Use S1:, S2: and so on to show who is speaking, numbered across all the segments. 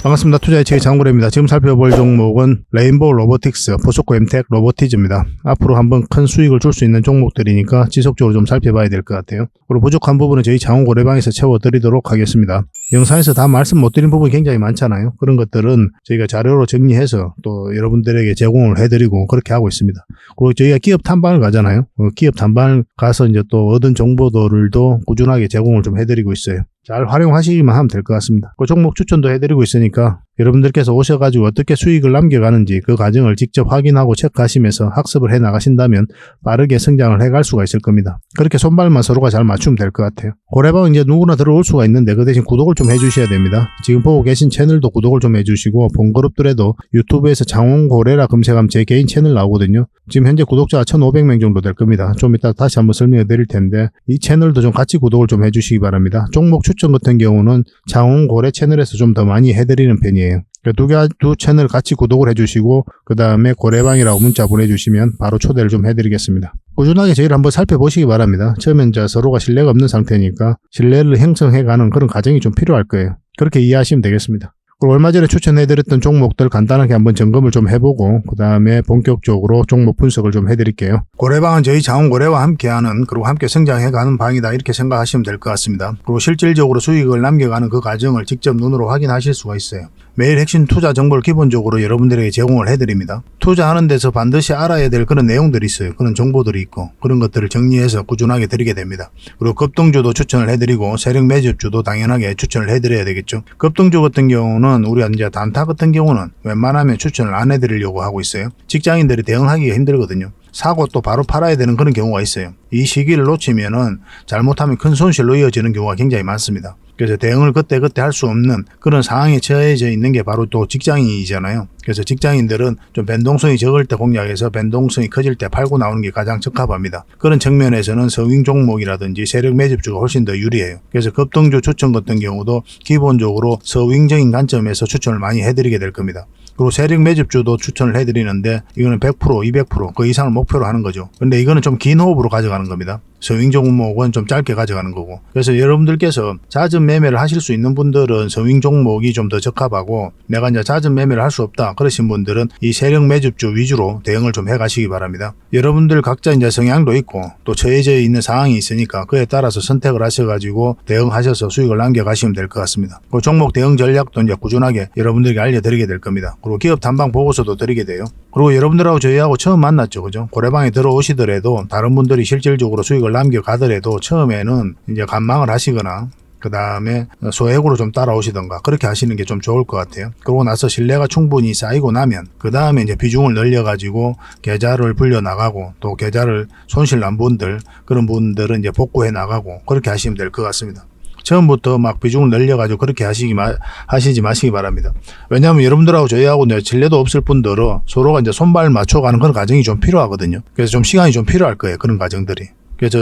S1: 반갑습니다. 투자예측의 장구래입니다. 지금 살펴볼 종목은 레인보우 로보틱스, 포스코 엠텍 로보티즈입니다. 앞으로 한번 큰 수익을 줄 수 있는 종목들이니까 지속적으로 좀 살펴봐야 될 것 같아요. 그리고 부족한 부분은 저희 장원고래방에서 채워드리도록 하겠습니다. 영상에서 다 말씀 못 드린 부분이 굉장히 많잖아요. 그런 것들은 저희가 자료로 정리해서 또 여러분들에게 제공을 해드리고 그렇게 하고 있습니다. 그리고 저희가 기업 탐방을 가잖아요. 기업 탐방을 가서 이제 또 얻은 정보들도 꾸준하게 제공을 좀 해드리고 있어요. 잘 활용하시기만 하면 될 것 같습니다. 그 종목 추천도 해드리고 있으니까 여러분들께서 오셔가지고 어떻게 수익을 남겨가는지 그 과정을 직접 확인하고 체크하시면서 학습을 해 나가신다면 빠르게 성장을 해갈 수가 있을 겁니다. 그렇게 손발만 서로가 잘 맞추면 될 것 같아요. 고래방은 이제 누구나 들어올 수가 있는데 그 대신 구독을 좀 해주셔야 됩니다. 지금 보고 계신 채널도 구독을 좀 해주시고 본그룹들에도 유튜브에서 장원고래라 검색하면 제 개인 채널 나오거든요. 지금 현재 구독자가 1,500명 정도 될 겁니다. 좀 이따 다시 한번 설명해 드릴 텐데 이 채널도 좀 같이 구독을 좀 해주시기 바랍니다. 종목 추천 같은 경우는 장원고래 채널에서 좀 더 많이 해드리는 편이에요. 두 채널 같이 구독을 해주시고 그 다음에 고래방이라고 문자 보내주시면 바로 초대를 좀 해드리겠습니다. 꾸준하게 저희를 한번 살펴보시기 바랍니다. 처음엔 서로가 신뢰가 없는 상태니까 신뢰를 형성해가는 그런 과정이 좀 필요할 거예요. 그렇게 이해하시면 되겠습니다. 그리고 얼마 전에 추천해드렸던 종목들 간단하게 한번 점검을 좀 해보고 그 다음에 본격적으로 종목 분석을 좀 해드릴게요. 고래방은 저희 장원고래와 함께하는 그리고 함께 성장해가는 방이다 이렇게 생각하시면 될 것 같습니다. 그리고 실질적으로 수익을 남겨가는 그 과정을 직접 눈으로 확인하실 수가 있어요. 매일 핵심 투자 정보를 기본적으로 여러분들에게 제공을 해드립니다. 투자하는 데서 반드시 알아야 될 그런 내용들이 있어요. 그런 정보들이 있고 그런 것들을 정리해서 꾸준하게 드리게 됩니다. 그리고 급등주도 추천을 해드리고 세력 매집주도 당연하게 추천을 해드려야 되겠죠. 급등주 같은 경우는 우리가 이제 단타 같은 경우는 웬만하면 추천을 안 해드리려고 하고 있어요. 직장인들이 대응하기가 힘들거든요. 사고 또 바로 팔아야 되는 그런 경우가 있어요. 이 시기를 놓치면은 잘못하면 큰 손실로 이어지는 경우가 굉장히 많습니다. 그래서 대응을 그때그때 할 수 없는 그런 상황에 처해져 있는 게 바로 또 직장인이잖아요. 그래서 직장인들은 좀 변동성이 적을 때 공략해서 변동성이 커질 때 팔고 나오는 게 가장 적합합니다. 그런 측면에서는 서윙 종목이라든지 세력 매집주가 훨씬 더 유리해요. 그래서 급등주 추천 같은 경우도 기본적으로 서윙적인 관점에서 추천을 많이 해드리게 될 겁니다. 그리고 세력 매집주도 추천을 해드리는데 이거는 100%, 200% 그 이상을 목표로 하는 거죠. 근데 이거는 좀 긴 호흡으로 가져가는 겁니다. 서윙 종목은 좀 짧게 가져가는 거고. 그래서 여러분들께서 잦은 매매를 하실 수 있는 분들은 서윙 종목이 좀 더 적합하고 내가 이제 잦은 매매를 할 수 없다 그러신 분들은 이 세력 매집주 위주로 대응을 좀 해가시기 바랍니다. 여러분들 각자 이제 성향도 있고 또 처해져 있는 상황이 있으니까 그에 따라서 선택을 하셔가지고 대응하셔서 수익을 남겨가시면 될 것 같습니다. 그 종목 대응 전략도 이제 꾸준하게 여러분들에게 알려드리게 될 겁니다. 그리고 기업 탐방 보고서도 드리게 돼요. 그리고 여러분들하고 저희하고 처음 만났죠, 그죠? 고래방에 들어오시더라도 다른 분들이 실질적으로 수익을 남겨가더라도 처음에는 이제 관망을 하시거나 그 다음에 소액으로 좀 따라오시던가 그렇게 하시는 게 좀 좋을 것 같아요. 그러고 나서 신뢰가 충분히 쌓이고 나면 그 다음에 이제 비중을 늘려가지고 계좌를 불려 나가고 또 계좌를 손실 난 분들 그런 분들은 이제 복구해 나가고 그렇게 하시면 될 것 같습니다. 처음부터 막 비중을 늘려가지고 그렇게 하시지 마시기 바랍니다. 왜냐하면 여러분들하고 저희하고 신뢰도 없을 분들은 서로가 이제 손발 맞춰가는 그런 과정이 좀 필요하거든요. 그래서 좀 시간이 좀 필요할 거예요. 그런 과정들이. 그래서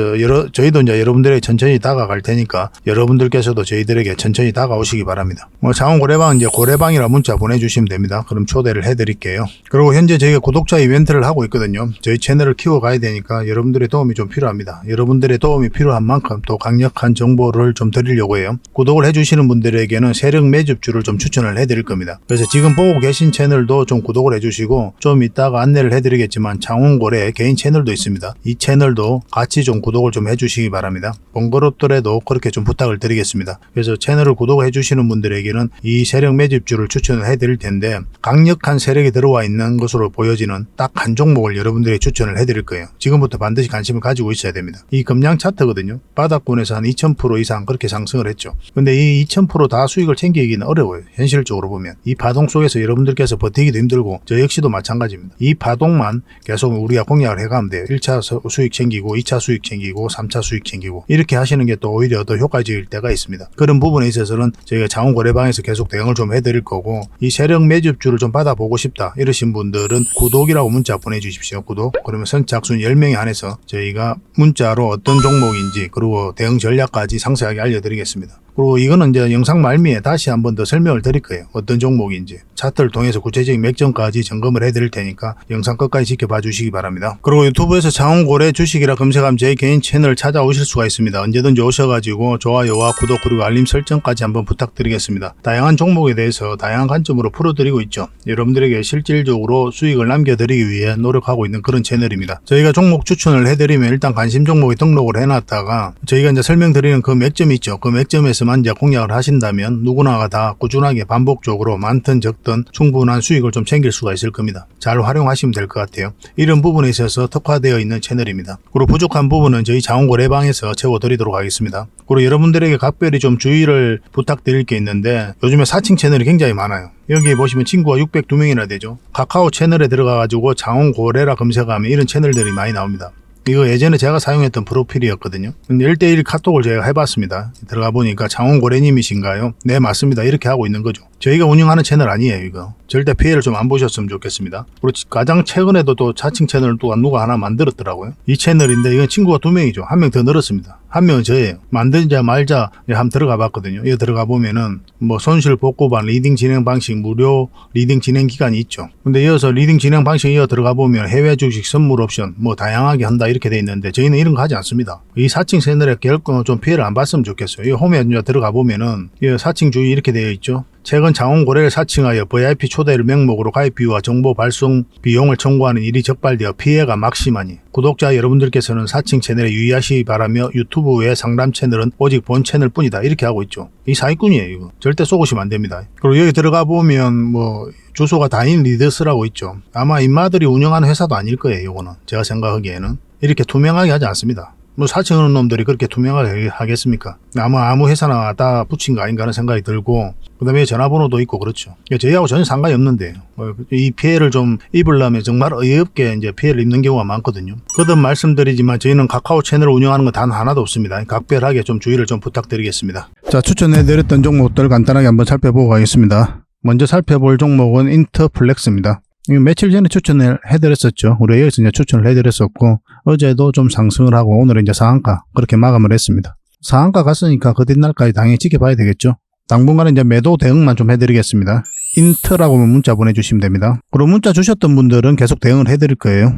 S1: 저희도 이제 여러분들에게 천천히 다가갈 테니까 여러분들께서도 저희들에게 천천히 다가오시기 바랍니다. 장원고래방 이제 고래방이라 문자 보내주시면 됩니다. 그럼 초대를 해드릴게요. 그리고 현재 저희가 구독자 이벤트를 하고 있거든요. 저희 채널을 키워가야 되니까 여러분들의 도움이 좀 필요합니다. 여러분들의 도움이 필요한 만큼 또 강력한 정보를 좀 드리려고 해요. 구독을 해주시는 분들에게는 세력 매집주를 좀 추천을 해드릴 겁니다. 그래서 지금 보고 계신 채널도 좀 구독을 해주시고 좀 이따가 안내를 해드리겠지만 장원고래 개인 채널도 있습니다. 이 채널도 같이 좀 구독을 좀 해주시기 바랍니다. 번거롭더라도 그렇게 좀 부탁을 드리겠습니다. 그래서 채널을 구독해 주시는 분들에게는 이 세력 매집주를 추천을 해드릴 텐데 강력한 세력이 들어와 있는 것으로 보여지는 딱 한 종목을 여러분들이 추천을 해드릴 거예요. 지금부터 반드시 관심을 가지고 있어야 됩니다. 이 금량 차트거든요. 바닥권에서 한 2000% 이상 그렇게 상승을 했죠. 근데 이 2000% 다 수익을 챙기기는 어려워요. 현실적으로 보면. 이 파동 속에서 여러분들께서 버티기도 힘들고 저 역시도 마찬가지입니다. 이 파동만 계속 우리가 공략을 해가면 돼요. 1차 수익 챙기고 2차 수익 챙기고 3차 수익 챙기고 이렇게 하시는 게 또 오히려 더 효과적일 때가 있습니다. 그런 부분에 있어서는 저희가 장원고래방에서 계속 대응을 좀 해드릴 거고 이 세력 매집주를 좀 받아보고 싶다 이러신 분들은 구독이라고 문자 보내주십시오. 구독. 그러면 선착순 10명에 한해서 저희가 문자로 어떤 종목인지 그리고 대응 전략까지 상세하게 알려드리겠습니다. 그리고 이거는 이제 영상 말미에 다시 한번 더 설명을 드릴 거예요. 어떤 종목인지. 차트를 통해서 구체적인 맥점까지 점검을 해드릴 테니까 영상 끝까지 지켜봐 주시기 바랍니다. 그리고 유튜브에서 장원고래 주식이라 검색하면 제 개인 채널 찾아오실 수가 있습니다. 언제든지 오셔가지고 좋아요와 구독 그리고 알림 설정까지 한번 부탁드리겠습니다. 다양한 종목에 대해서 다양한 관점으로 풀어드리고 있죠. 여러분들에게 실질적으로 수익을 남겨드리기 위해 노력하고 있는 그런 채널입니다. 저희가 종목 추천을 해드리면 일단 관심 종목에 등록을 해놨다가 저희가 이제 설명드리는 그 맥점이 있죠. 그 맥점에서만 이제 공략을 하신다면 누구나가 다 꾸준하게 반복적으로 많든 적든 충분한 수익을 좀 챙길 수가 있을 겁니다. 잘 활용하시면 될 것 같아요. 이런 부분에 있어서 특화되어 있는 채널입니다. 그리고 부족한 부분은 저희 자원고래방에서 채워드리도록 하겠습니다. 그리고 여러분들에게 각별히 좀 주의를 부탁드릴 게 있는데 요즘에 사칭 채널이 굉장히 많아요. 여기 보시면 친구가 602명이나 되죠. 카카오 채널에 들어가가지고 장원고래라 검색하면 이런 채널들이 많이 나옵니다. 이거 예전에 제가 사용했던 프로필이었거든요. 근데 1대1 카톡을 제가 해봤습니다. 들어가 보니까 장원고래님이신가요? 네, 맞습니다. 이렇게 하고 있는 거죠. 저희가 운영하는 채널 아니에요, 이거. 절대 피해를 좀 안 보셨으면 좋겠습니다. 그리고 가장 최근에도 또 자칭 채널을 또 누가 하나 만들었더라고요. 이 채널인데 이건 친구가 2명이죠. 1명 더 늘었습니다. 1명은 저예요. 만들자 말자 한번 들어가 봤거든요. 이거 들어가 보면은 뭐 손실 복구반 리딩 진행 방식 무료 리딩 진행 기간이 있죠. 근데 이어서 리딩 진행 방식 이어 들어가 보면 해외 주식 선물 옵션 뭐 다양하게 한다 이렇게 돼 있는데 저희는 이런 거 하지 않습니다. 이 사칭 채널에 결코 좀 피해를 안 봤으면 좋겠어요. 이 홈에 들어가 보면은 이 사칭 주의 이렇게 되어 있죠. 최근 장원고래를 사칭하여 VIP 초대를 명목으로 가입 비유와 정보 발송 비용을 청구하는 일이 적발되어 피해가 막심하니 구독자 여러분들께서는 사칭 채널에 유의하시기 바라며 유튜브 외 상담 채널은 오직 본 채널 뿐이다 이렇게 하고 있죠. 이 사기꾼이에요. 이거 절대 속으시면 안 됩니다. 그리고 여기 들어가 보면 뭐 주소가 다인 리더스라고 있죠. 아마 인마들이 운영하는 회사도 아닐 거예요. 이거는 제가 생각하기에는 이렇게 투명하게 하지 않습니다. 뭐 사칭하는 놈들이 그렇게 투명하게 하겠습니까? 아무 회사나 다 붙인 거 아닌가 하는 생각이 들고 그 다음에 전화번호도 있고 그렇죠. 저희하고 전혀 상관이 없는데 이 피해를 좀 입으려면 정말 어이없게 이제 피해를 입는 경우가 많거든요. 거듭 말씀드리지만 저희는 카카오 채널을 운영하는 건 단 하나도 없습니다. 각별하게 좀 주의를 좀 부탁드리겠습니다. 자, 추천해드렸던 종목들 간단하게 한번 살펴보고 가겠습니다. 먼저 살펴볼 종목은 인터플렉스입니다. 며칠 전에 추천을 해드렸었죠. 우리 여기서 이제 추천을 해드렸었고 어제도 좀 상승을 하고 오늘은 이제 상한가 그렇게 마감을 했습니다. 상한가 갔으니까 그 뒷날까지 당연히 지켜봐야 되겠죠. 당분간은 이제 매도 대응만 좀 해드리겠습니다. 인트라고 문자 보내주시면 됩니다. 그리고 문자 주셨던 분들은 계속 대응을 해드릴 거예요.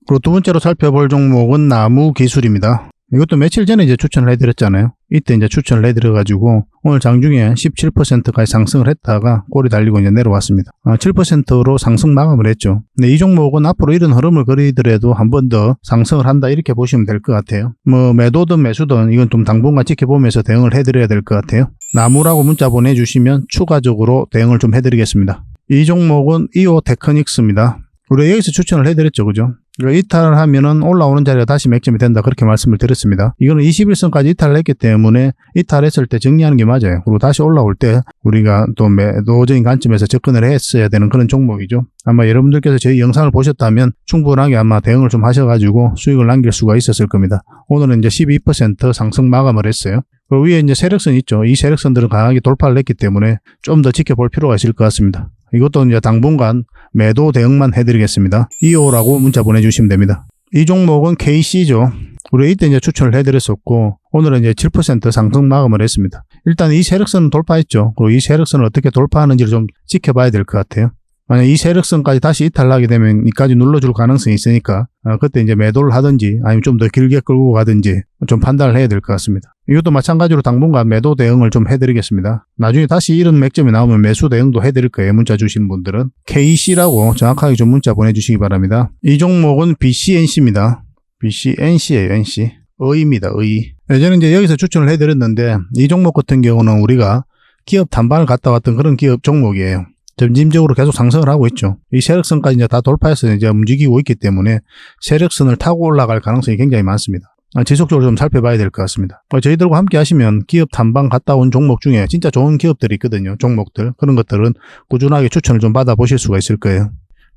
S1: 그리고 두 번째로 살펴볼 종목은 나무기술입니다. 이것도 며칠 전에 이제 추천을 해드렸잖아요. 이때 이제 추천을 해드려가지고 오늘 장중에 17%까지 상승을 했다가 꼬리 달리고 이제 내려왔습니다. 7%로 상승 마감을 했죠. 근데 이 종목은 앞으로 이런 흐름을 그리더라도 한 번 더 상승을 한다 이렇게 보시면 될 것 같아요. 뭐 매도든 매수든 이건 좀 당분간 지켜보면서 대응을 해드려야 될 것 같아요. 나무라고 문자 보내주시면 추가적으로 대응을 좀 해드리겠습니다. 이 종목은 이오테크닉스입니다. 우리 여기서 추천을 해드렸죠, 그죠? 이탈을 하면은 올라오는 자리가 다시 맥점이 된다 그렇게 말씀을 드렸습니다. 이거는 21선까지 이탈을 했기 때문에 이탈했을 때 정리하는 게 맞아요. 그리고 다시 올라올 때 우리가 또 매도적인 관점에서 접근을 했어야 되는 그런 종목이죠. 아마 여러분들께서 저희 영상을 보셨다면 충분하게 아마 대응을 좀 하셔가지고 수익을 남길 수가 있었을 겁니다. 오늘은 이제 12% 상승 마감을 했어요. 그 위에 이제 세력선 있죠. 이 세력선들은 강하게 돌파를 했기 때문에 좀 더 지켜볼 필요가 있을 것 같습니다. 이것도 이제 당분간 매도 대응만 해드리겠습니다. 2호라고 문자 보내주시면 됩니다. 이 종목은 KC죠. 우리 이때 이제 추천을 해드렸었고 오늘은 이제 7% 상승 마감을 했습니다. 일단 이 세력선은 돌파했죠. 그리고 이 세력선을 어떻게 돌파하는지를 좀 지켜봐야 될 것 같아요. 만약 이 세력선까지 다시 이탈하게 되면 이까지 눌러줄 가능성이 있으니까 그때 이제 매도를 하든지 아니면 좀 더 길게 끌고 가든지 좀 판단을 해야 될 것 같습니다. 이것도 마찬가지로 당분간 매도 대응을 좀 해드리겠습니다. 나중에 다시 이런 맥점이 나오면 매수 대응도 해드릴 거예요. 문자 주신 분들은 KC라고 정확하게 좀 문자 보내주시기 바랍니다. 이 종목은 BCNC입니다. BCNC예요. NC. 의입니다. 의. 예전에 이제 여기서 추천을 해드렸는데 이 종목 같은 경우는 우리가 기업 단반을 갔다 왔던 그런 기업 종목이에요. 점진적으로 계속 상승을 하고 있죠. 이 세력선까지 이제 다 돌파해서 이제 움직이고 있기 때문에 세력선을 타고 올라갈 가능성이 굉장히 많습니다. 지속적으로 좀 살펴봐야 될 것 같습니다. 저희들과 함께 하시면 기업 탐방 갔다 온 종목 중에 진짜 좋은 기업들이 있거든요. 종목들. 그런 것들은 꾸준하게 추천을 좀 받아보실 수가 있을 거예요.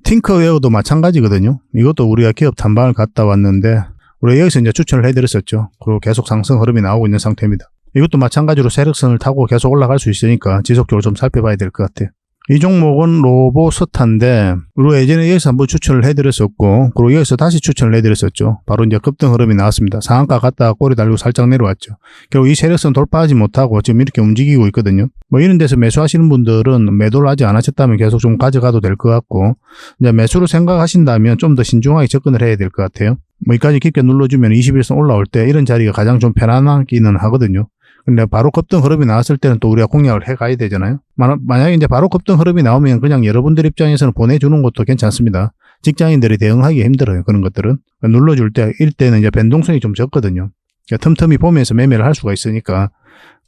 S1: 팅커웨어도 마찬가지거든요. 이것도 우리가 기업 탐방을 갔다 왔는데 우리가 여기서 이제 추천을 해드렸었죠. 그리고 계속 상승 흐름이 나오고 있는 상태입니다. 이것도 마찬가지로 세력선을 타고 계속 올라갈 수 있으니까 지속적으로 좀 살펴봐야 될 것 같아요. 이 종목은 로보스타인데 우리가 예전에 여기서 한번 추천을 해드렸었고 그리고 여기서 다시 추천을 해드렸었죠. 바로 이제 급등 흐름이 나왔습니다. 상한가 갔다가 꼬리 달리고 살짝 내려왔죠. 결국 이 세력선 돌파하지 못하고 지금 이렇게 움직이고 있거든요. 뭐 이런 데서 매수하시는 분들은 매도를 아직 안 하셨다면 계속 좀 가져가도 될 것 같고 이제 매수를 생각하신다면 좀 더 신중하게 접근을 해야 될 것 같아요. 뭐 여기까지 깊게 눌러주면 21선 올라올 때 이런 자리가 가장 좀 편안하기는 하거든요. 근데 바로 급등 흐름이 나왔을 때는 또 우리가 공략을 해가야 되잖아요. 만약에 이제 바로 급등 흐름이 나오면 그냥 여러분들 입장에서는 보내주는 것도 괜찮습니다. 직장인들이 대응하기 힘들어요. 그런 것들은. 눌러줄 때, 이때는 이제 변동성이 좀 적거든요. 그러니까 틈틈이 보면서 매매를 할 수가 있으니까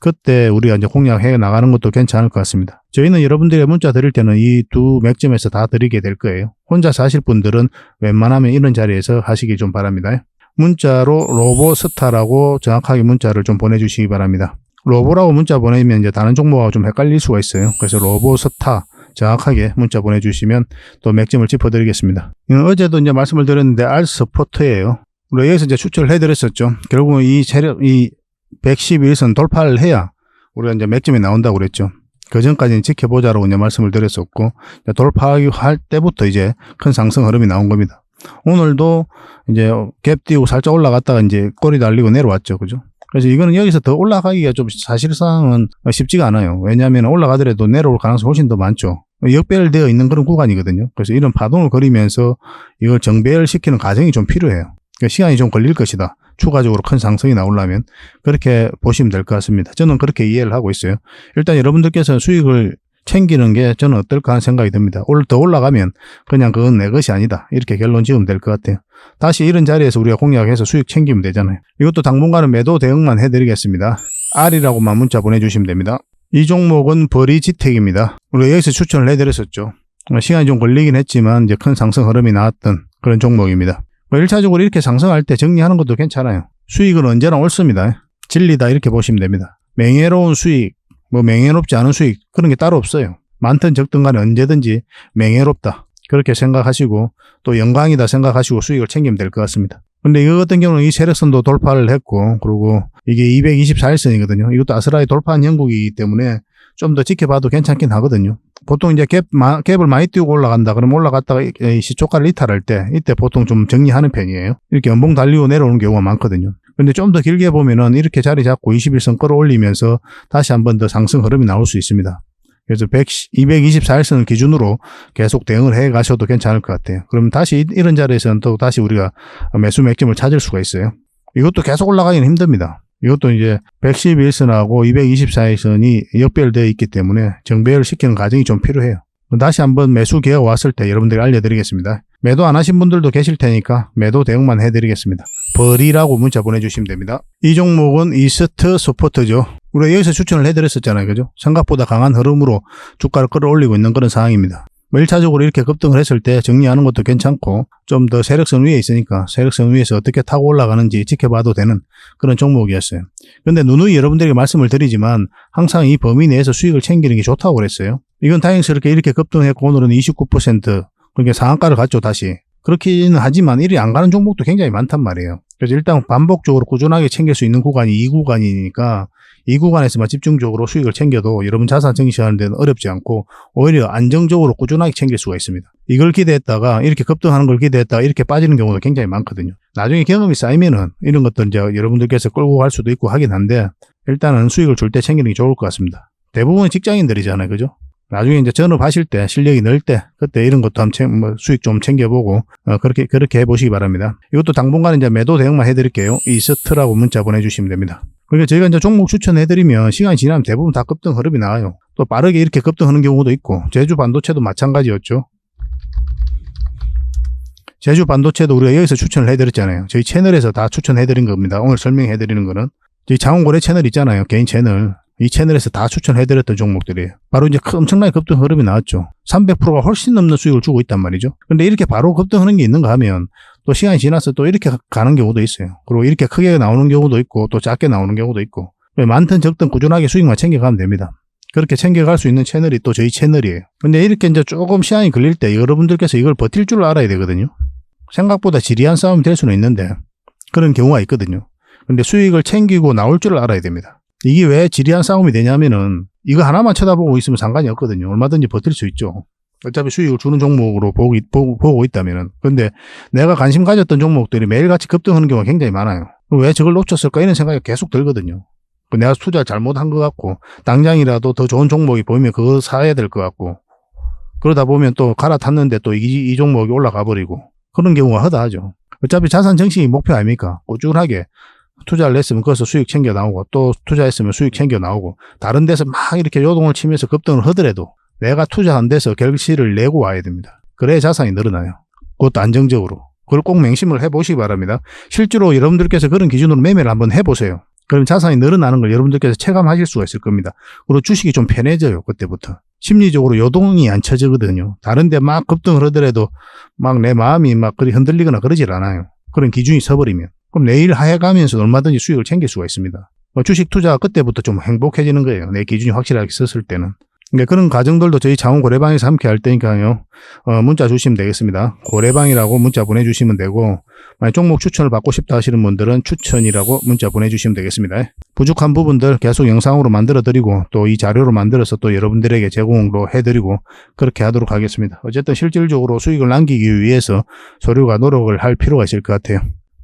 S1: 그때 우리가 이제 공략해 나가는 것도 괜찮을 것 같습니다. 저희는 여러분들의 문자 드릴 때는 이 두 맥점에서 다 드리게 될 거예요. 혼자서 하실 분들은 웬만하면 이런 자리에서 하시기 좀 바랍니다. 문자로 로보스타라고 정확하게 문자를 좀 보내주시기 바랍니다. 로보라고 문자 보내면 이제 다른 종목하고 좀 헷갈릴 수가 있어요. 그래서 로보스타 정확하게 문자 보내주시면 또 맥점을 짚어드리겠습니다. 어제도 이제 말씀을 드렸는데 알스포트예요. 우리 여기서 이제 추천을 해드렸었죠. 결국은 이 111선 돌파를 해야 우리가 이제 맥점이 나온다고 그랬죠. 그 전까지는 지켜보자라고 이제 말씀을 드렸었고 돌파할 때부터 이제 큰 상승 흐름이 나온 겁니다. 오늘도 이제 갭 띄우고 살짝 올라갔다가 이제 꼬리 달리고 내려왔죠. 그죠? 그래서 이거는 여기서 더 올라가기가 좀 사실상은 쉽지가 않아요. 왜냐하면 올라가더라도 내려올 가능성이 훨씬 더 많죠. 역배열되어 있는 그런 구간이거든요. 그래서 이런 파동을 그리면서 이걸 정배열시키는 과정이 좀 필요해요. 그러니까 시간이 좀 걸릴 것이다. 추가적으로 큰 상승이 나오려면 그렇게 보시면 될 것 같습니다. 저는 그렇게 이해를 하고 있어요. 일단 여러분들께서 수익을 챙기는 게 저는 어떨까 하는 생각이 듭니다. 더 올라가면 그냥 그건 내 것이 아니다. 이렇게 결론 지으면 될 것 같아요. 다시 이런 자리에서 우리가 공략해서 수익 챙기면 되잖아요. 이것도 당분간은 매도 대응만 해드리겠습니다. R이라고만 문자 보내주시면 됩니다. 이 종목은 버리지텍입니다. 우리가 여기서 추천을 해드렸었죠. 시간이 좀 걸리긴 했지만 이제 큰 상승 흐름이 나왔던 그런 종목입니다. 1차적으로 이렇게 상승할 때 정리하는 것도 괜찮아요. 수익은 언제나 옳습니다. 진리다 이렇게 보시면 됩니다. 맹해로운 수익, 맹해롭지 않은 수익 그런 게 따로 없어요. 많든 적든 간에 언제든지 맹해롭다 그렇게 생각하시고 또 영광이다 생각하시고 수익을 챙기면 될 것 같습니다. 근데 이거 같은 경우는 이 세력선도 돌파를 했고 그리고 이게 224일선이거든요. 이것도 아스라이 돌파한 형국이기 때문에 좀 더 지켜봐도 괜찮긴 하거든요. 보통 이제 갭을 많이 띄우고 올라간다. 그럼 올라갔다가 시초가를 이탈할 때 이때 보통 좀 정리하는 편이에요. 이렇게 연봉 달리고 내려오는 경우가 많거든요. 근데 좀 더 길게 보면은 이렇게 자리 잡고 21선 끌어올리면서 다시 한 번 더 상승 흐름이 나올 수 있습니다. 그래서 224일선을 기준으로 계속 대응을 해 가셔도 괜찮을 것 같아요. 그럼 다시 이런 자리에서는 또 다시 우리가 매수 맥점을 찾을 수가 있어요. 이것도 계속 올라가기는 힘듭니다. 이것도 이제 111선하고 224일선이 역배열되어 있기 때문에 정배열을 시키는 과정이 좀 필요해요. 다시 한번 매수 기회가 왔을 때 여러분들이 알려드리겠습니다. 매도 안 하신 분들도 계실 테니까 매도 대응만 해드리겠습니다. 벌이라고 문자 보내주시면 됩니다. 이 종목은 이스트 소포트죠. 우리가 여기서 추천을 해드렸었잖아요. 그죠? 생각보다 강한 흐름으로 주가를 끌어올리고 있는 그런 상황입니다. 1차적으로 이렇게 급등을 했을 때 정리하는 것도 괜찮고 좀 더 세력선 위에 있으니까 세력선 위에서 어떻게 타고 올라가는지 지켜봐도 되는 그런 종목이었어요. 그런데 누누이 여러분들에게 말씀을 드리지만 항상 이 범위 내에서 수익을 챙기는 게 좋다고 그랬어요. 이건 다행스럽게 이렇게 급등했고 오늘은 29% 그러니까 상한가를 갔죠. 다시. 그렇기는 하지만 이리 안 가는 종목도 굉장히 많단 말이에요. 그래서 일단 반복적으로 꾸준하게 챙길 수 있는 구간이 이 구간이니까 이 구간에서만 집중적으로 수익을 챙겨도 여러분 자산 정리하는 데는 어렵지 않고 오히려 안정적으로 꾸준하게 챙길 수가 있습니다. 이걸 기대했다가 이렇게 급등하는 걸 기대했다가 이렇게 빠지는 경우도 굉장히 많거든요. 나중에 경험이 쌓이면은 이런 것들 이제 여러분들께서 끌고 갈 수도 있고 하긴 한데 일단은 수익을 줄 때 챙기는 게 좋을 것 같습니다. 대부분 직장인들이잖아요. 그죠? 나중에 이제 전업하실 때 실력이 늘 때 그때 이런 것도 한번 수익 좀 챙겨보고 그렇게 해보시기 바랍니다. 이것도 당분간 이제 매도 대응만 해드릴게요. 이스트라고 문자 보내주시면 됩니다. 그러니까 저희가 이제 종목 추천해드리면 시간이 지나면 대부분 다 급등 흐름이 나와요. 또 빠르게 이렇게 급등하는 경우도 있고 제주 반도체도 마찬가지였죠. 제주 반도체도 우리가 여기서 추천을 해드렸잖아요. 저희 채널에서 다 추천해드린 겁니다. 오늘 설명해드리는 거는 저희 장원고래 채널 있잖아요. 개인 채널. 이 채널에서 다 추천해드렸던 종목들이에요. 바로 이제 엄청나게 급등 흐름이 나왔죠. 300%가 훨씬 넘는 수익을 주고 있단 말이죠. 근데 이렇게 바로 급등하는 게 있는가 하면 또 시간이 지나서 또 이렇게 가는 경우도 있어요. 그리고 이렇게 크게 나오는 경우도 있고 또 작게 나오는 경우도 있고 많든 적든 꾸준하게 수익만 챙겨가면 됩니다. 그렇게 챙겨갈 수 있는 채널이 또 저희 채널이에요. 근데 이렇게 이제 조금 시간이 걸릴 때 여러분들께서 이걸 버틸 줄 알아야 되거든요. 생각보다 지리한 싸움이 될 수는 있는데 그런 경우가 있거든요. 근데 수익을 챙기고 나올 줄 알아야 됩니다. 이게 왜 지리한 싸움이 되냐면은 이거 하나만 쳐다보고 있으면 상관이 없거든요. 얼마든지 버틸 수 있죠. 어차피 수익을 주는 종목으로 보고 있다면은. 근데 내가 관심 가졌던 종목들이 매일같이 급등하는 경우가 굉장히 많아요. 왜 저걸 놓쳤을까 이런 생각이 계속 들거든요. 내가 투자를 잘못한 것 같고 당장이라도 더 좋은 종목이 보이면 그거 사야 될 것 같고 그러다 보면 또 갈아탔는데 또 이 종목이 올라가 버리고 그런 경우가 허다하죠. 어차피 자산 정식이 목표 아닙니까? 꾸준하게 투자를 했으면 거기서 수익 챙겨 나오고 또 투자했으면 수익 챙겨 나오고 다른 데서 막 이렇게 요동을 치면서 급등을 하더라도 내가 투자한 데서 결실을 내고 와야 됩니다. 그래야 자산이 늘어나요. 그것도 안정적으로. 그걸 꼭 맹심을 해보시기 바랍니다. 실제로 여러분들께서 그런 기준으로 매매를 한번 해보세요. 그럼 자산이 늘어나는 걸 여러분들께서 체감하실 수가 있을 겁니다. 그리고 주식이 좀 편해져요. 그때부터. 심리적으로 요동이 안 쳐지거든요. 다른데 막 급등을 하더라도 막 내 마음이 막 그리 흔들리거나 그러질 않아요. 그런 기준이 서버리면. 그럼 내일 하해가면서 얼마든지 수익을 챙길 수가 있습니다. 주식 투자가 그때부터 좀 행복해지는 거예요. 내 기준이 확실하게 썼을 때는. 그런 과정들도 저희 자원 고래방에서 함께 할 테니까요. 문자 주시면 되겠습니다. 고래방이라고 문자 보내주시면 되고 만약 종목 추천을 받고 싶다 하시는 분들은 추천이라고 문자 보내주시면 되겠습니다. 부족한 부분들 계속 영상으로 만들어 드리고 또 이 자료로 만들어서 또 여러분들에게 제공으로 해드리고 그렇게 하도록 하겠습니다. 어쨌든 실질적으로 수익을 남기기 위해서 소류가 노력을 할 필요가 있을 것 같아요.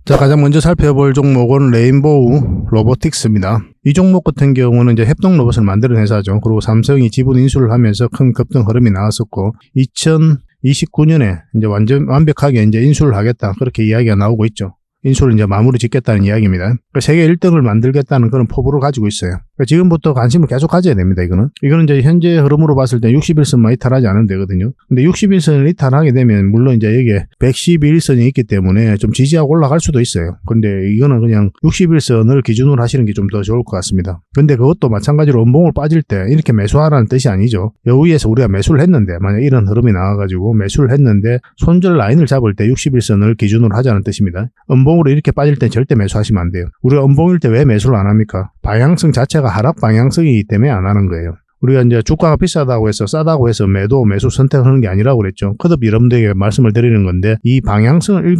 S1: 자, 가장 먼저 살펴볼 종목은 레인보우 로보틱스입니다. 이 종목 같은 경우는 이제 협동 로봇을 만드는 회사죠. 그리고 삼성이 지분 인수를 하면서 큰 급등 흐름이 나왔었고, 2029년에 이제 완벽하게 이제 인수를 하겠다. 그렇게 이야기가 나오고 있죠. 인수를 이제 마무리 짓겠다는 이야기입니다. 세계 1등을 만들겠다는 그런 포부를 가지고 있어요. 지금부터 관심을 계속 가져야 됩니다, 이거는. 이거는 이제 현재 흐름으로 봤을 때 61선만 이탈하지 않으면 되거든요. 근데 61선을 이탈하게 되면, 물론 이제 여기에 111선이 있기 때문에 좀 지지하고 올라갈 수도 있어요. 근데 이거는 그냥 61선을 기준으로 하시는 게 좀 더 좋을 것 같습니다. 근데 그것도 마찬가지로 음봉을 빠질 때 이렇게 매수하라는 뜻이 아니죠. 여기에서 우리가 매수를 했는데, 만약 이런 흐름이 나와가지고 매수를 했는데, 손절 라인을 잡을 때 61선을 기준으로 하자는 뜻입니다. 음봉으로 이렇게 빠질 때 절대 매수하시면 안 돼요. 우리가 음봉일 때 왜 매수를 안 합니까? 방향성 자체가 하락 방향성이기 때문에 안 하는 거예요. 우리가 이제 주가가 비싸다고 해서 싸다고 해서 매수 선택하는 게 아니라고 그랬죠. 거듭 여러분들에게 말씀을 드리는 건데 이 방향성을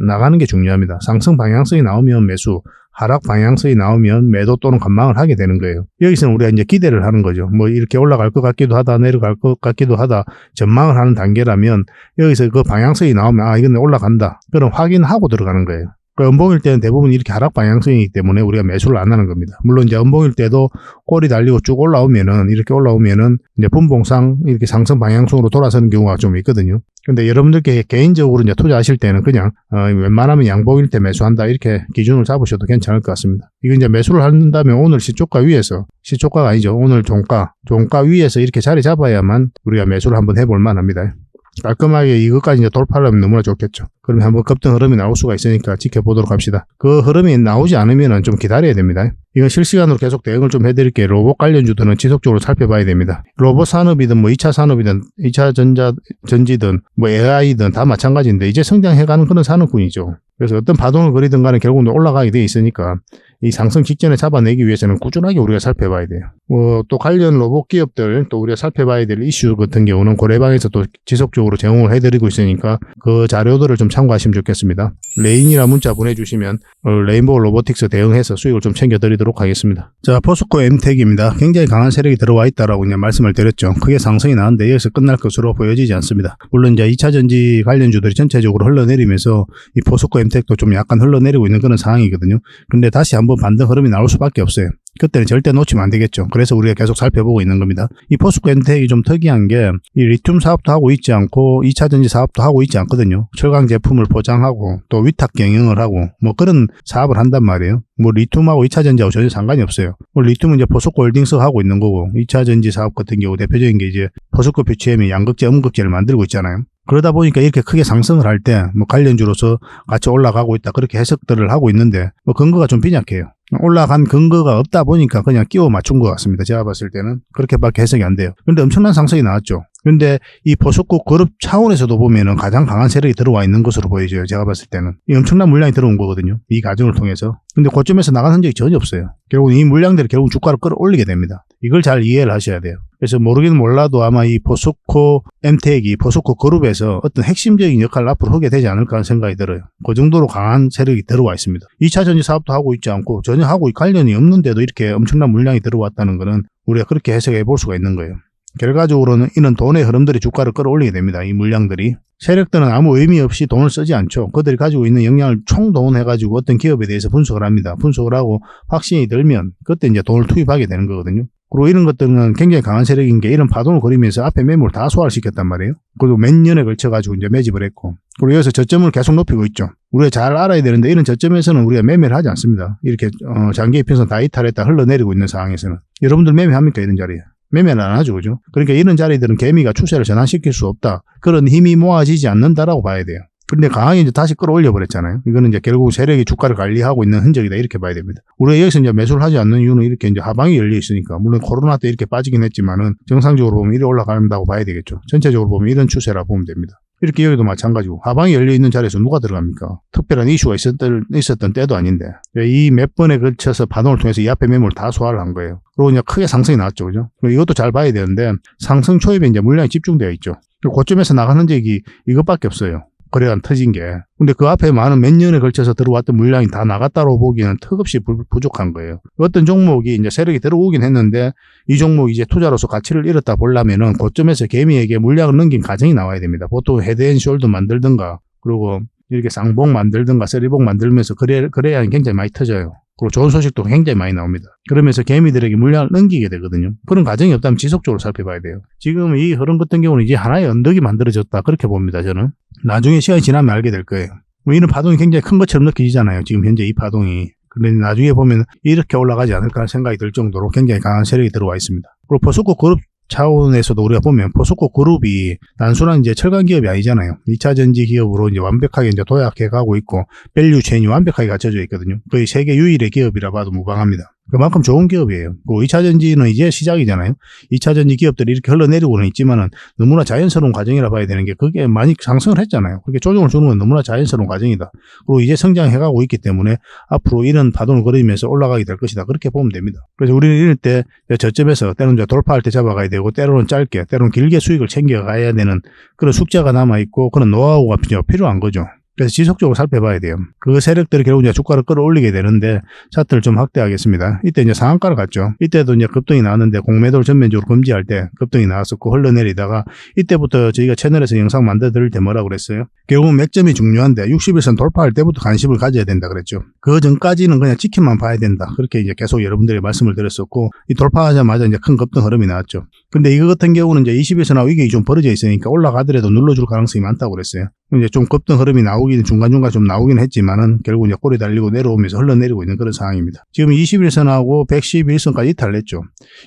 S1: 나가는 게 중요합니다. 상승 방향성이 나오면 매수, 하락 방향성이 나오면 매도 또는 관망을 하게 되는 거예요. 여기서는 우리가 이제 기대를 하는 거죠. 뭐 이렇게 올라갈 것 같기도 하다, 내려갈 것 같기도 하다, 전망을 하는 단계라면 여기서 그 방향성이 나오면 아, 이건 올라간다. 그럼 확인하고 들어가는 거예요. 음봉일 때는 대부분 이렇게 하락 방향성이기 때문에 우리가 매수를 안 하는 겁니다. 물론 이제 음봉일 때도 꼬리 달리고 쭉 이렇게 올라오면은 이제 분봉상 이렇게 상승 방향성으로 돌아서는 경우가 좀 있거든요. 근데 여러분들께 개인적으로 이제 투자하실 때는 그냥 웬만하면 양봉일 때 매수한다 이렇게 기준을 잡으셔도 괜찮을 것 같습니다. 이거 이제 매수를 한다면 오늘 시초가 위에서, 시초가가 아니죠. 오늘 종가 위에서 이렇게 자리 잡아야만 우리가 매수를 한번 해볼 만합니다. 깔끔하게 이것까지 이제 돌파를 하면 너무나 좋겠죠. 그러면 한번 급등 흐름이 나올 수가 있으니까 지켜보도록 합시다. 그 흐름이 나오지 않으면 좀 기다려야 됩니다. 이건 실시간으로 계속 대응을 좀 해드릴게요. 로봇 관련주들은 지속적으로 살펴봐야 됩니다. 로봇 산업이든 뭐 2차 산업이든 2차 전지든 뭐 AI든 다 마찬가지인데 이제 성장해가는 그런 산업군이죠. 그래서 어떤 파동을 그리든 간에 결국은 올라가게 돼 있으니까 이 상승 직전에 잡아내기 위해서는 꾸준하게 우리가 살펴봐야 돼요. 또 관련 로봇 기업들 또 우리가 살펴봐야 될 이슈 같은 경우는 고래방에서 또 지속적으로 제공을 해드리고 있으니까 그 자료들을 좀 참고하시면 좋겠습니다. 레인이라 문자 보내주시면 레인보우 로보틱스 대응해서 수익을 좀 챙겨드리도록 하겠습니다. 자, 포스코 엠텍입니다. 굉장히 강한 세력이 들어와 있다라고 그냥 말씀을 드렸죠. 크게 상승이 나왔는데 여기서 끝날 것으로 보여지지 않습니다. 물론 이제 2차 전지 관련주들이 전체적으로 흘러내리면서 이 포스코 엠텍도 좀 약간 흘러내리고 있는 그런 상황이거든요. 근데 다시 한번 반등 흐름이 나올 수밖에 없어요. 그때는 절대 놓치면 안 되겠죠. 그래서 우리가 계속 살펴보고 있는 겁니다. 이 포스코 엠텍이 좀 특이한 게 이 리튬 사업도 하고 있지 않고 2차 전지 사업도 하고 있지 않거든요. 철강 제품을 포장하고 또 위탁 경영을 하고 뭐 그런 사업을 한단 말이에요. 뭐 리튬하고 2차 전지하고 전혀 상관이 없어요. 뭐 리튬은 이제 포스코 홀딩스 하고 있는 거고 2차 전지 사업 같은 경우 대표적인 게 이제 포스코 퓨치엠이 양극재, 음극재를 만들고 있잖아요. 그러다 보니까 이렇게 크게 상승을 할 때 뭐 관련주로서 같이 올라가고 있다 그렇게 해석들을 하고 있는데 뭐 근거가 좀 빈약해요. 올라간 근거가 없다 보니까 그냥 끼워 맞춘 것 같습니다. 제가 봤을 때는 그렇게밖에 해석이 안 돼요. 그런데 엄청난 상승이 나왔죠. 근데 이 포스코 그룹 차원에서도 보면은 가장 강한 세력이 들어와 있는 것으로 보여져요. 제가 봤을 때는 이 엄청난 물량이 들어온 거거든요. 이 과정을 통해서. 근데 고점에서 나간 흔적이 전혀 없어요. 결국 이 물량들이 결국 주가를 끌어올리게 됩니다. 이걸 잘 이해를 하셔야 돼요. 그래서 모르긴 몰라도 아마 이 포스코 엠텍이 포스코 그룹에서 어떤 핵심적인 역할을 앞으로 하게 되지 않을까 하는 생각이 들어요. 그 정도로 강한 세력이 들어와 있습니다. 2차 전지 사업도 하고 있지 않고 전혀 하고 관련이 없는데도 이렇게 엄청난 물량이 들어왔다는 것은 우리가 그렇게 해석해 볼 수가 있는 거예요. 결과적으로는 이런 돈의 흐름들이 주가를 끌어올리게 됩니다. 이 물량들이. 세력들은 아무 의미 없이 돈을 쓰지 않죠. 그들이 가지고 있는 역량을 총동원해가지고 어떤 기업에 대해서 분석을 합니다. 분석을 하고 확신이 들면 그때 이제 돈을 투입하게 되는 거거든요. 그리고 이런 것들은 굉장히 강한 세력인 게 이런 파동을 그리면서 앞에 매물을 다 소화를 시켰단 말이에요. 그리고 몇 년에 걸쳐가지고 이제 매집을 했고. 그리고 여기서 저점을 계속 높이고 있죠. 우리가 잘 알아야 되는데 이런 저점에서는 우리가 매매를 하지 않습니다. 이렇게 장기 이평선 다 이탈했다 흘러내리고 있는 상황에서는. 여러분들 매매합니까? 이런 자리에. 매매는 안 하죠. 그죠? 그러니까 이런 자리들은 개미가 추세를 전환시킬 수 없다. 그런 힘이 모아지지 않는다라고 봐야 돼요. 근데 강하게 이제 다시 끌어올려 버렸잖아요. 이거는 이제 결국 세력이 주가를 관리하고 있는 흔적이다. 이렇게 봐야 됩니다. 우리가 여기서 이제 매수를 하지 않는 이유는 이렇게 이제 하방이 열려 있으니까. 물론 코로나 때 이렇게 빠지긴 했지만은 정상적으로 보면 이리 올라간다고 봐야 되겠죠. 전체적으로 보면 이런 추세라 보면 됩니다. 이렇게 여기도 마찬가지고 하방이 열려 있는 자리에서 누가 들어갑니까? 특별한 이슈가 있었던 때도 아닌데 이 몇 번에 걸쳐서 파동을 통해서 이 앞에 매물을 다 소화를 한 거예요. 그리고 이제 크게 상승이 나왔죠. 그죠? 이것도 잘 봐야 되는데 상승 초입에 이제 물량이 집중되어 있죠. 고점에서 나가는 흔적이 이것밖에 없어요. 거래가 터진 게. 근데 그 앞에 많은 몇 년에 걸쳐서 들어왔던 물량이 다 나갔다고 보기에는 턱없이 부족한 거예요. 어떤 종목이 이제 세력이 들어오긴 했는데 이 종목이 이제 투자로서 가치를 잃었다 보려면은 고점에서 개미에게 물량을 넘긴 과정이 나와야 됩니다. 보통 헤드앤숄더 만들든가 그리고 이렇게 쌍봉 만들든가 쓰리봉 만들면서 거래량이 굉장히 많이 터져요. 그리고 좋은 소식도 굉장히 많이 나옵니다. 그러면서 개미들에게 물량을 넘기게 되거든요. 그런 과정이 없다면 지속적으로 살펴봐야 돼요. 지금 이 흐름 같은 경우는 이제 하나의 언덕이 만들어졌다. 그렇게 봅니다. 저는. 나중에 시간이 지나면 알게 될 거예요. 이런 파동이 굉장히 큰 것처럼 느껴지잖아요. 지금 현재 이 파동이. 그런데 나중에 보면 이렇게 올라가지 않을까 하는 생각이 들 정도로 굉장히 강한 세력이 들어와 있습니다. 그리고 포스코 그룹 차원에서도 우리가 보면 포스코 그룹이 단순한 이제 철강 기업이 아니잖아요. 2차 전지 기업으로 이제 완벽하게 이제 도약해 가고 있고 밸류 체인이 완벽하게 갖춰져 있거든요. 거의 세계 유일의 기업이라 봐도 무방합니다. 그만큼 좋은 기업이에요. 그 2차 전지는 이제 시작이잖아요. 2차 전지 기업들이 이렇게 흘러내리고는 있지만은 너무나 자연스러운 과정이라 봐야 되는 게 그게 많이 상승을 했잖아요. 그렇게 조정을 주는 건 너무나 자연스러운 과정이다. 그리고 이제 성장해가고 있기 때문에 앞으로 이런 파동을 걸으면서 올라가게 될 것이다. 그렇게 보면 됩니다. 그래서 우리는 이럴 때 저점에서 때로는 이제 돌파할 때 잡아가야 되고 때로는 짧게 때로는 길게 수익을 챙겨가야 되는 그런 숙제가 남아있고 그런 노하우가 필요한 거죠. 그래서 지속적으로 살펴봐야 돼요. 그 세력들이 결국 이제 주가를 끌어올리게 되는데 차트를 좀 확대하겠습니다. 이때 이제 상한가를 갔죠. 이때도 이제 급등이 나왔는데 공매도를 전면적으로 금지할 때 급등이 나왔었고 흘러내리다가 이때부터 저희가 채널에서 영상 만들어 드릴 때 뭐라고 그랬어요? 결국은 맥점이 중요한데 60일선 돌파할 때부터 관심을 가져야 된다 그랬죠. 그 전까지는 그냥 지켜만 봐야 된다. 그렇게 이제 계속 여러분들이 말씀을 드렸었고 이 돌파하자마자 이제 큰 급등 흐름이 나왔죠. 근데 이거 같은 경우는 이제 20일선하고 이게 좀 벌어져 있으니까 올라가더라도 눌러줄 가능성이 많다고 그랬어요. 이제 좀 급등 흐름이 나오기는 중간중간 좀 나오긴 했지만은 결국 이제 꼬리 달리고 내려오면서 흘러내리고 있는 그런 상황입니다. 지금 21선하고 111선까지 이탈냈죠.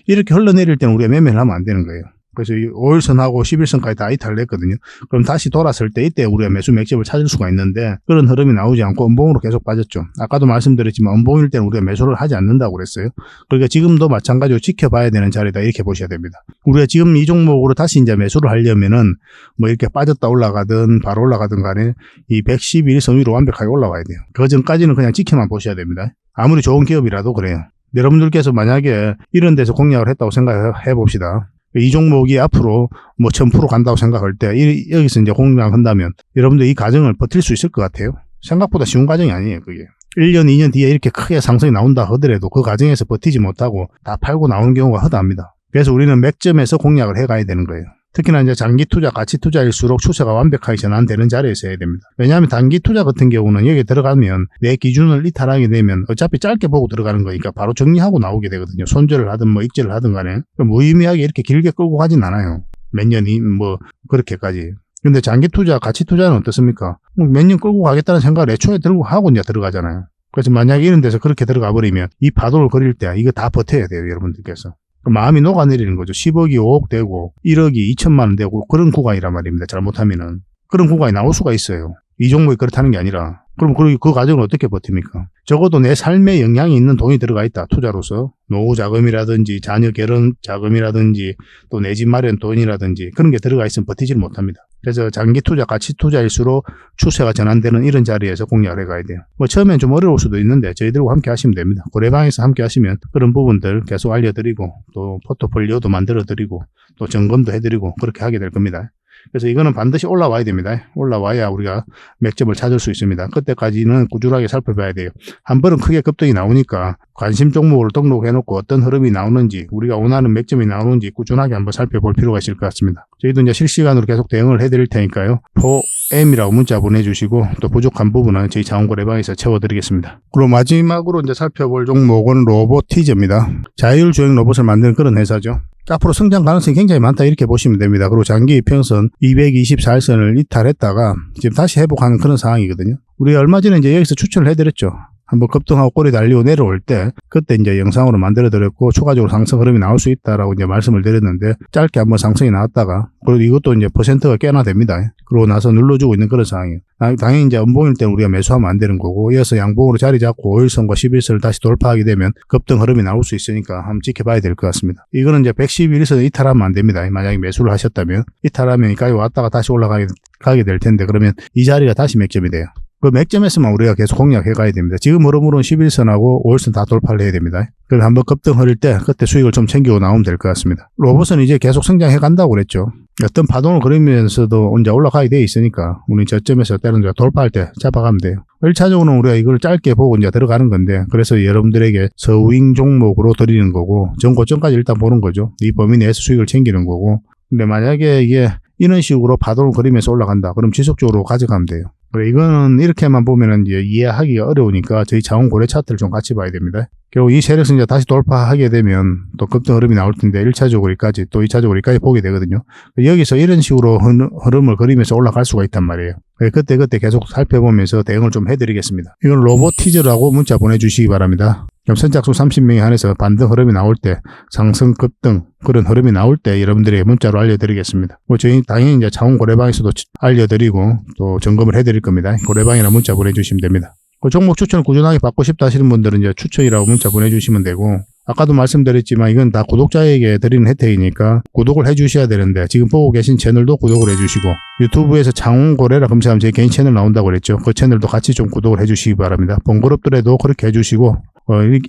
S1: 이렇게 흘러내릴 때는 우리가 매매를 하면 안 되는 거예요. 그래서 5일선하고 11선까지 다 이탈냈거든요. 그럼 다시 돌았을 때 이때 우리가 매수 맥점을 찾을 수가 있는데 그런 흐름이 나오지 않고 음봉으로 계속 빠졌죠. 아까도 말씀드렸지만 음봉일 때는 우리가 매수를 하지 않는다고 그랬어요. 그러니까 지금도 마찬가지로 지켜봐야 되는 자리다 이렇게 보셔야 됩니다. 우리가 지금 이 종목으로 다시 이제 매수를 하려면은 뭐 이렇게 빠졌다 올라가든 바로 올라가든 간에 이 111선 위로 완벽하게 올라와야 돼요. 그 전까지는 그냥 지켜만 보셔야 됩니다. 아무리 좋은 기업이라도 그래요. 여러분들께서 만약에 이런 데서 공략을 했다고 생각해 봅시다. 이 종목이 앞으로 뭐 1000% 간다고 생각할 때 여기서 이제 공략한다면 여러분들 이 과정을 버틸 수 있을 것 같아요. 생각보다 쉬운 과정이 아니에요. 그게 1년 2년 뒤에 이렇게 크게 상승이 나온다 하더라도 그 과정에서 버티지 못하고 다 팔고 나오는 경우가 허다합니다. 그래서 우리는 맥점에서 공략을 해가야 되는 거예요. 특히나 이제 장기 투자, 가치 투자일수록 추세가 완벽하게 전환되는 자리에서 해야 됩니다. 왜냐하면 단기 투자 같은 경우는 여기 들어가면 내 기준을 이탈하게 되면 어차피 짧게 보고 들어가는 거니까 바로 정리하고 나오게 되거든요. 손절을 하든 뭐 익절을 하든 간에 무의미하게 이렇게 길게 끌고 가진 않아요. 몇 년이 뭐 그렇게까지. 근데 장기 투자, 가치 투자는 어떻습니까? 몇 년 끌고 가겠다는 생각을 애초에 들고 하고 이제 들어가잖아요. 그래서 만약에 이런 데서 그렇게 들어가 버리면 이 파도를 그릴 때 이거 다 버텨야 돼요. 여러분들께서. 마음이 녹아내리는 거죠. 10억이 5억 되고 1억이 2천만 원 되고 그런 구간이란 말입니다. 잘못하면은. 그런 구간이 나올 수가 있어요. 이 종목이 그렇다는 게 아니라. 그럼 그 과정을 어떻게 버팁니까? 적어도 내 삶에 영향이 있는 돈이 들어가 있다. 투자로서. 노후 자금이라든지 자녀 결혼 자금이라든지 또 내 집 마련 돈이라든지 그런 게 들어가 있으면 버티질 못합니다. 그래서 장기 투자, 가치 투자일수록 추세가 전환되는 이런 자리에서 공략을 해가야 돼요. 뭐 처음엔 좀 어려울 수도 있는데 저희들과 함께 하시면 됩니다. 고래방에서 함께 하시면 그런 부분들 계속 알려드리고 또 포트폴리오도 만들어드리고 또 점검도 해드리고 그렇게 하게 될 겁니다. 그래서 이거는 반드시 올라와야 됩니다. 올라와야 우리가 맥점을 찾을 수 있습니다. 그때까지는 꾸준하게 살펴봐야 돼요. 한 번은 크게 급등이 나오니까 관심 종목을 등록해놓고 어떤 흐름이 나오는지 우리가 원하는 맥점이 나오는지 꾸준하게 한번 살펴볼 필요가 있을 것 같습니다. 저희도 이제 실시간으로 계속 대응을 해드릴 테니까요. 4M이라고 문자 보내주시고 또 부족한 부분은 저희 자원거래방에서 채워드리겠습니다. 그리고 마지막으로 이제 살펴볼 종목은 로보티즈입니다. 자율주행 로봇을 만드는 그런 회사죠. 앞으로 성장 가능성이 굉장히 많다 이렇게 보시면 됩니다. 그리고 장기 이평선 224일선을 이탈했다가 지금 다시 회복하는 그런 상황이거든요. 우리가 얼마 전에 이제 여기서 추천을 해드렸죠. 한번 급등하고 꼬리 달리고 내려올 때 그때 이제 영상으로 만들어 드렸고 추가적으로 상승 흐름이 나올 수 있다라고 이제 말씀을 드렸는데 짧게 한번 상승이 나왔다가 그리고 이것도 이제 퍼센트가 꽤나 됩니다. 그러고 나서 눌러주고 있는 그런 상황이에요. 당연히 이제 음봉일 때는 우리가 매수하면 안 되는 거고 이어서 양봉으로 자리 잡고 5일선과 11선을 다시 돌파하게 되면 급등 흐름이 나올 수 있으니까 한번 지켜봐야 될 것 같습니다. 이거는 이제 111일선 이탈하면 안 됩니다. 만약에 매수를 하셨다면 이탈하면 여기까지 왔다가 다시 올라가게 될 텐데 그러면 이 자리가 다시 맥점이 돼요. 그 맥점에서만 우리가 계속 공략해 가야 됩니다. 지금 흐름으로는 11선하고 5일선 다 돌파를 해야 됩니다. 그래서 한번 급등 흐를 때 그때 수익을 좀 챙기고 나오면 될 것 같습니다. 로봇은 이제 계속 성장해 간다고 그랬죠. 어떤 파동을 그리면서도 이제 올라가게 돼 있으니까 우리 저점에서 때는 돌파할 때 잡아가면 돼요. 1차적으로는 우리가 이걸 짧게 보고 이제 들어가는 건데 그래서 여러분들에게 서윙 종목으로 드리는 거고 전고점까지 일단 보는 거죠. 이 범위 내에서 수익을 챙기는 거고 근데 만약에 이게 이런 식으로 파동을 그리면서 올라간다. 그럼 지속적으로 가져가면 돼요. 이거는 이렇게만 보면은 이제 이해하기가 어려우니까 저희 자원 고래 차트를 좀 같이 봐야 됩니다. 결국 이 세력선 이제 다시 돌파하게 되면 또 급등 흐름이 나올 텐데 1차적으로 여기까지 또 2차적으로 여기까지 보게 되거든요. 여기서 이런 식으로 흐름을 그리면서 올라갈 수가 있단 말이에요. 그때 계속 살펴보면서 대응을 좀 해드리겠습니다. 이건 로보티즈라고 문자 보내주시기 바랍니다. 그럼 선착순 30명에 한해서 반등 흐름이 나올 때 상승 급등 그런 흐름이 나올 때 여러분들에게 문자로 알려드리겠습니다. 저희 당연히 이제 자원 고래방에서도 알려드리고 또 점검을 해드릴 겁니다. 고래방이나 문자 보내주시면 됩니다. 그 종목 추천을 꾸준하게 받고 싶다 하시는 분들은 이제 추천이라고 문자 보내주시면 되고 아까도 말씀드렸지만 이건 다 구독자에게 드리는 혜택이니까 구독을 해주셔야 되는데 지금 보고 계신 채널도 구독을 해주시고 유튜브에서 장원고래라 검색하면 제 개인 채널 나온다고 그랬죠. 그 채널도 같이 좀 구독을 해주시기 바랍니다. 번거롭더라도 그렇게 해주시고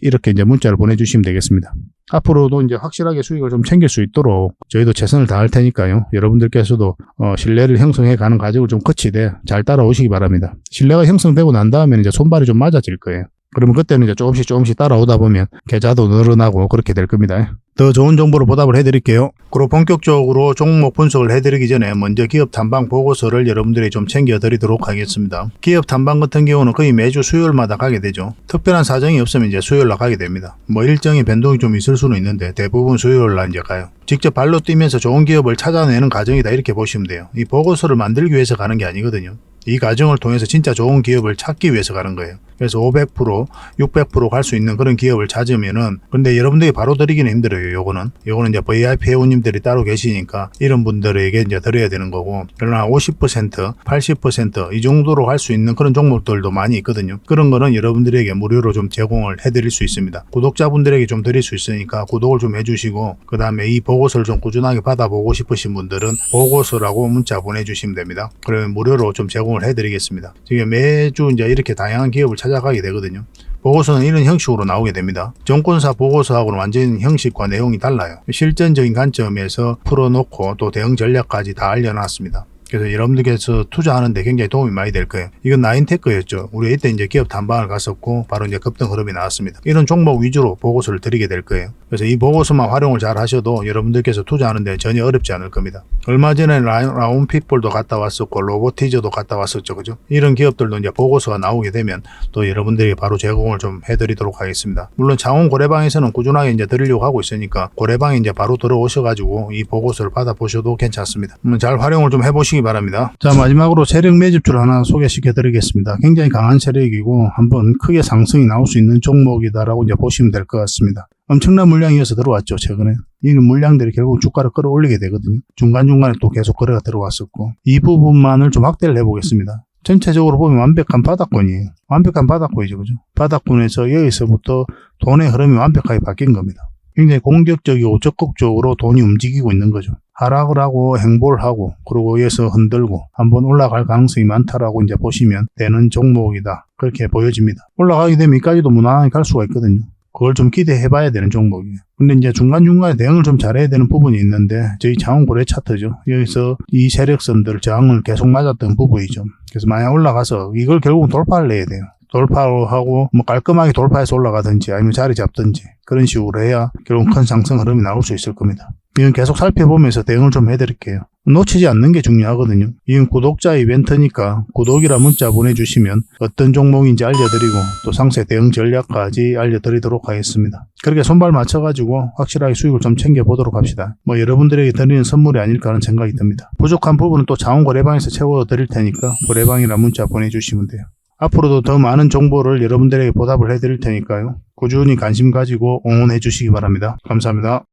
S1: 이렇게 이제 문자를 보내주시면 되겠습니다. 앞으로도 이제 확실하게 수익을 좀 챙길 수 있도록 저희도 최선을 다할 테니까요. 여러분들께서도 신뢰를 형성해 가는 과정을 좀 거치되 잘 따라오시기 바랍니다. 신뢰가 형성되고 난 다음에 이제 손발이 좀 맞아질 거예요. 그러면 그때는 이제 조금씩 따라오다 보면 계좌도 늘어나고 그렇게 될 겁니다. 더 좋은 정보로 보답을 해드릴게요. 그리고 본격적으로 종목 분석을 해드리기 전에 먼저 기업 탐방 보고서를 여러분들이 좀 챙겨드리도록 하겠습니다. 기업 탐방 같은 경우는 거의 매주 수요일마다 가게 되죠. 특별한 사정이 없으면 이제 수요일날 가게 됩니다. 뭐 일정의 변동이 좀 있을 수는 있는데 대부분 수요일날 이제 가요. 직접 발로 뛰면서 좋은 기업을 찾아내는 과정이다 이렇게 보시면 돼요. 이 보고서를 만들기 위해서 가는 게 아니거든요. 이 과정을 통해서 진짜 좋은 기업을 찾기 위해서 가는 거예요. 그래서 500%, 600% 갈 수 있는 그런 기업을 찾으면은 근데 여러분들이 바로 드리기는 힘들어요. 요거는 이제 VIP 회원님들이 따로 계시니까 이런 분들에게 이제 드려야 되는 거고 그러나 50%, 80% 이 정도로 갈 수 있는 그런 종목들도 많이 있거든요. 그런 거는 여러분들에게 무료로 좀 제공을 해드릴 수 있습니다. 구독자분들에게 좀 드릴 수 있으니까 구독을 좀 해주시고 그 다음에 이 보고서를 좀 꾸준하게 받아보고 싶으신 분들은 보고서라고 문자 보내주시면 됩니다. 그러면 무료로 좀 제공을 해드리겠습니다. 지금 매주 이제 이렇게 다양한 기업을 찾아가게 되거든요. 보고서는 이런 형식으로 나오게 됩니다. 정권사 보고서하고는 완전 형식과 내용이 달라요. 실전적인 관점에서 풀어놓고 또 대응 전략까지 다 알려놨습니다. 그래서 여러분들께서 투자하는데 굉장히 도움이 많이 될 거예요. 이건 나인테크였죠. 우리 이때 이제 기업 탐방을 갔었고 바로 이제 급등 흐름이 나왔습니다. 이런 종목 위주로 보고서를 드리게 될 거예요. 그래서 이 보고서만 활용을 잘 하셔도 여러분들께서 투자하는데 전혀 어렵지 않을 겁니다. 얼마 전에 라운핏볼도 갔다 왔었고 로보티저도 갔다 왔었죠. 그죠? 이런 기업들도 이제 보고서가 나오게 되면 또 여러분들이 바로 제공을 좀 해드리도록 하겠습니다. 물론 자원 고래방에서는 꾸준하게 이제 드리려고 하고 있으니까 고래방에 이제 바로 들어오셔가지고 이 보고서를 받아보셔도 괜찮습니다. 잘 활용을 좀 해보시기 바랍니다. 자, 마지막으로 세력 매집주를 하나 소개시켜 드리겠습니다. 굉장히 강한 세력이고 한번 크게 상승이 나올 수 있는 종목이다라고 이제 보시면 될 것 같습니다. 엄청난 물량이어서 들어왔죠. 최근에 이 물량들이 결국 주가를 끌어올리게 되거든요. 중간중간에 또 계속 거래가 들어왔었고 이 부분만을 좀 확대를 해보겠습니다. 전체적으로 보면 완벽한 바닥권이에요. 완벽한 바닥권이죠. 그죠? 바닥권에서 여기서부터 돈의 흐름이 완벽하게 바뀐 겁니다. 굉장히 공격적이고 적극적으로 돈이 움직이고 있는 거죠. 하락을 하고 행보를 하고 그리고 여기서 흔들고 한번 올라갈 가능성이 많다라고 이제 보시면 되는 종목이다. 그렇게 보여집니다. 올라가게 되면 여기까지도 무난하게 갈 수가 있거든요. 그걸 좀 기대해 봐야 되는 종목이에요. 근데 이제 중간중간에 대응을 좀 잘해야 되는 부분이 있는데 저희 장원고래 차트죠. 여기서 이 세력선들 저항을 계속 맞았던 부분이죠. 그래서 만약 올라가서 이걸 결국은 돌파를 해야 돼요. 돌파하고 뭐 깔끔하게 돌파해서 올라가든지 아니면 자리 잡든지 그런 식으로 해야 결국 큰 상승 흐름이 나올 수 있을 겁니다. 이건 계속 살펴보면서 대응을 좀 해드릴게요. 놓치지 않는 게 중요하거든요. 이건 구독자 이벤트니까 구독이라 문자 보내주시면 어떤 종목인지 알려드리고 또 상세 대응 전략까지 알려드리도록 하겠습니다. 그렇게 손발 맞춰가지고 확실하게 수익을 좀 챙겨보도록 합시다. 뭐 여러분들에게 드리는 선물이 아닐까 하는 생각이 듭니다. 부족한 부분은 또 자원거래방에서 채워드릴 테니까 거래방이라 문자 보내주시면 돼요. 앞으로도 더 많은 정보를 여러분들에게 보답을 해드릴 테니까요. 꾸준히 관심 가지고 응원해 주시기 바랍니다. 감사합니다.